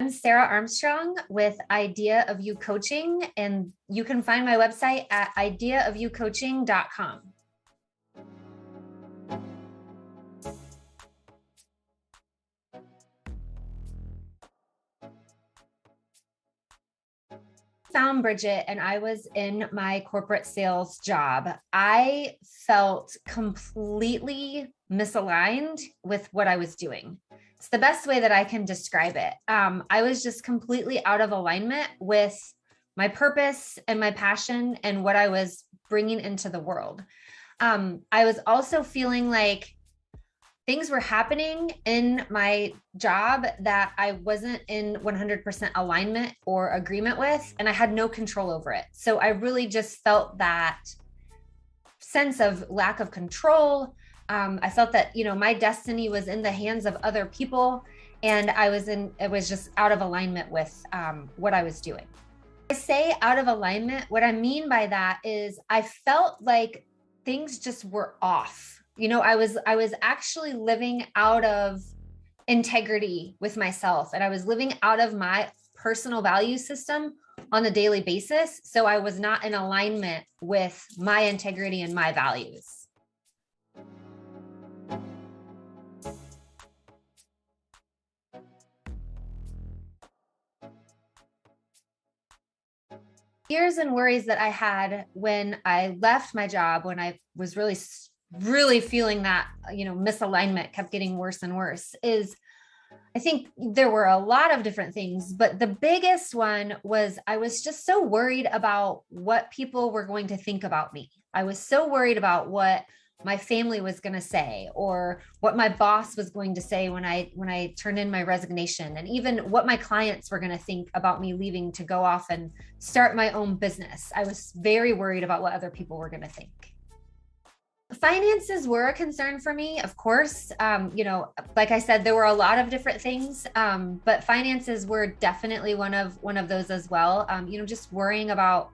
I'm Sara Armstrong with Idea of You Coaching, and you can find my website at ideaofyoucoaching.com. Found Bridgette and I was in my corporate sales job. I felt completely misaligned with what I was doing. It's the best way that I can describe it. I was just completely out of alignment with my purpose and my passion and what I was bringing into the world. I was also feeling like things were happening in my job that I wasn't in 100% alignment or agreement with, and I had no control over it. So I really just felt that sense of lack of control. I felt that, my destiny was in the hands of other people, and it was just out of alignment with what I was doing. I say out of alignment, what I mean by that is I felt like things just were off. I was actually living out of integrity with myself, and I was living out of my personal value system on a daily basis. So I was not in alignment with my integrity and my values. Fears and worries that I had when I left my job, when I was really feeling that, misalignment kept getting worse and worse, is I think there were a lot of different things, but the biggest one was I was just so worried about what people were going to think about me. I was so worried about what my family was going to say, or what my boss was going to say when I turned in my resignation, and even what my clients were going to think about me leaving to go off and start my own business. I was very worried about what other people were going to think. Finances were a concern for me, of course. Like I said, there were a lot of different things, but finances were definitely one of those as well. Just worrying about,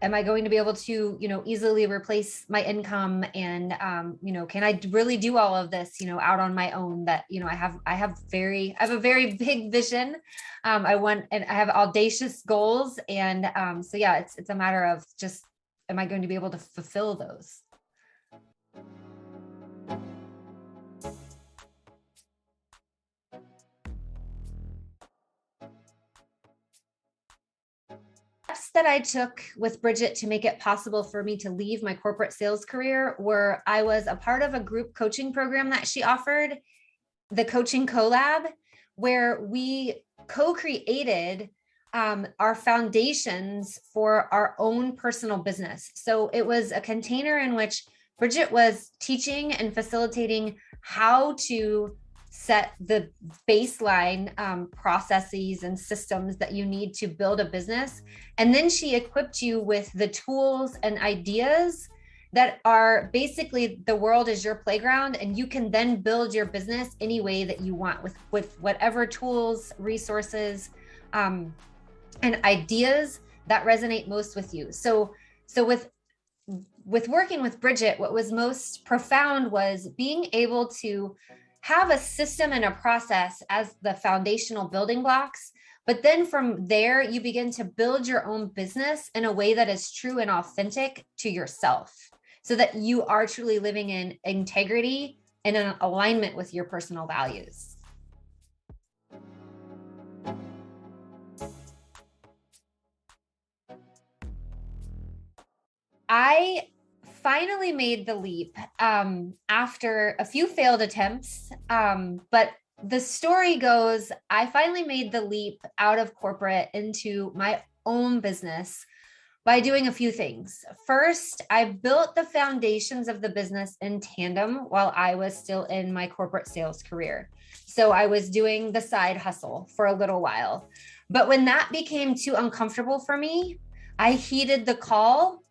am I going to be able to, easily replace my income? And, can I really do all of this, out on my own? That, I have a very big vision. I have audacious goals. And, so yeah, it's a matter of just, am I going to be able to fulfill those? That I took with Bridgette to make it possible for me to leave my corporate sales career were I was a part of a group coaching program that she offered, the Coaching Collab, where we co-created our foundations for our own personal business. So it was a container in which Bridgette was teaching and facilitating how to set the baseline processes and systems that you need to build a business. And then she equipped you with the tools and ideas that are basically, the world is your playground, and you can then build your business any way that you want with whatever tools, resources, and ideas that resonate most with you. So with working with Bridgette, what was most profound was being able to have a system and a process as the foundational building blocks. But then from there, you begin to build your own business in a way that is true and authentic to yourself, so that you are truly living in integrity and in alignment with your personal values. I finally made the leap after a few failed attempts. But the story goes, I finally made the leap out of corporate into my own business by doing a few things. First, I built the foundations of the business in tandem while I was still in my corporate sales career. So I was doing the side hustle for a little while. But when that became too uncomfortable for me, I heeded the call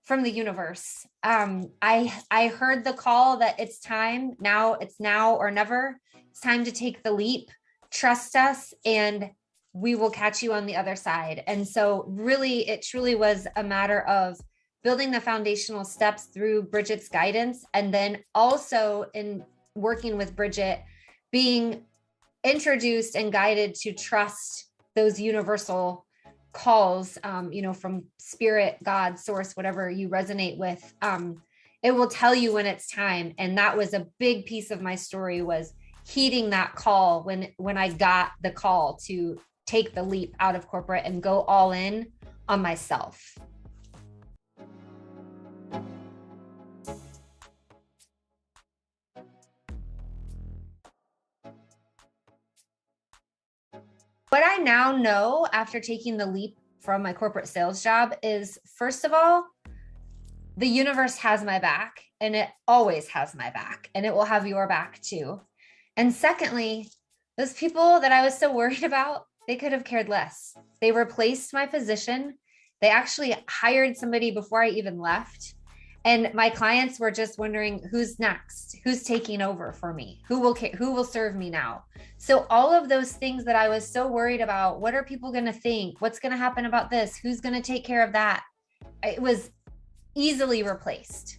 from the universe. I heard the call that it's now or never. It's time to take the leap, trust us, and we will catch you on the other side. And so really, it truly was a matter of building the foundational steps through Bridgette's guidance. And then also in working with Bridgette, being introduced and guided to trust those universal calls, from spirit, God, source, whatever you resonate with. It will tell you when it's time. And that was a big piece of my story, was heeding that call when I got the call to take the leap out of corporate and go all in on myself. What I now know after taking the leap from my corporate sales job is, first of all, the universe has my back, and it always has my back, and it will have your back too. And secondly, those people that I was so worried about, they could have cared less. They replaced my position. They actually hired somebody before I even left. And my clients were just wondering, who's next? Who's taking over for me? Who will serve me now? So all of those things that I was so worried about, what are people going to think? What's going to happen about this? Who's going to take care of that? It was easily replaced.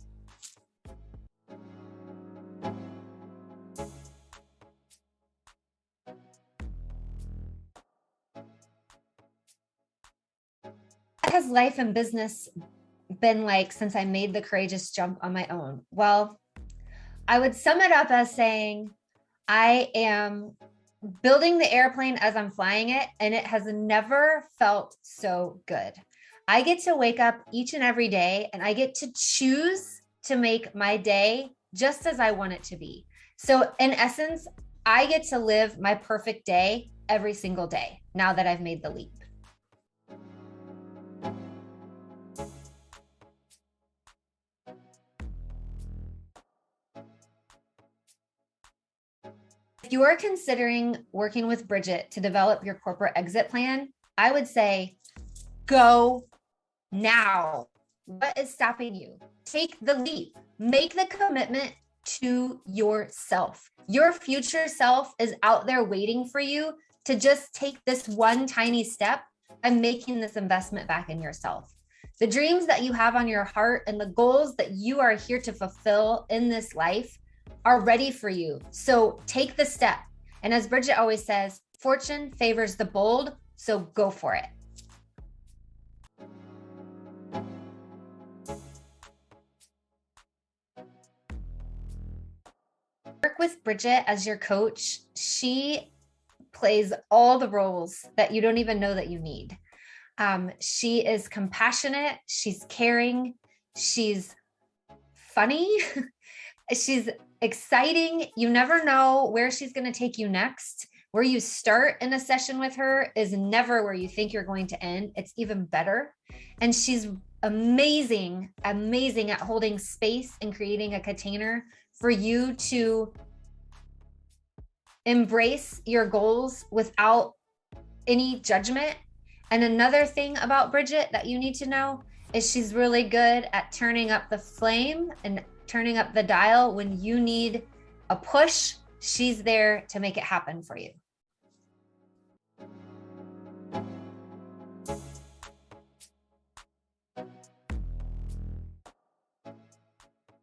What has life and business been like since I made the courageous jump on my own? Well, I would sum it up as saying I am building the airplane as I'm flying it, and it has never felt so good. I get to wake up each and every day, and I get to choose to make my day just as I want it to be. So in essence, I get to live my perfect day every single day now that I've made the leap. If you are considering working with Bridgette to develop your corporate exit plan, I would say go now. What is stopping you? Take the leap. Make the commitment to yourself. Your future self is out there waiting for you to just take this one tiny step and making this investment back in yourself. The dreams that you have on your heart and the goals that you are here to fulfill in this life are ready for you. So take the step. And as Bridgette always says, fortune favors the bold, so go for it. Work with Bridgette as your coach. She plays all the roles that you don't even know that you need. She is compassionate. She's caring. She's funny. She's exciting. You never know where she's going to take you next. Where you start in a session with her is never where you think you're going to end. It's even better. And she's amazing at holding space and creating a container for you to embrace your goals without any judgment. And another thing about Bridgette that you need to know is she's really good at turning up the flame and turning up the dial when you need a push. She's there to make it happen for you.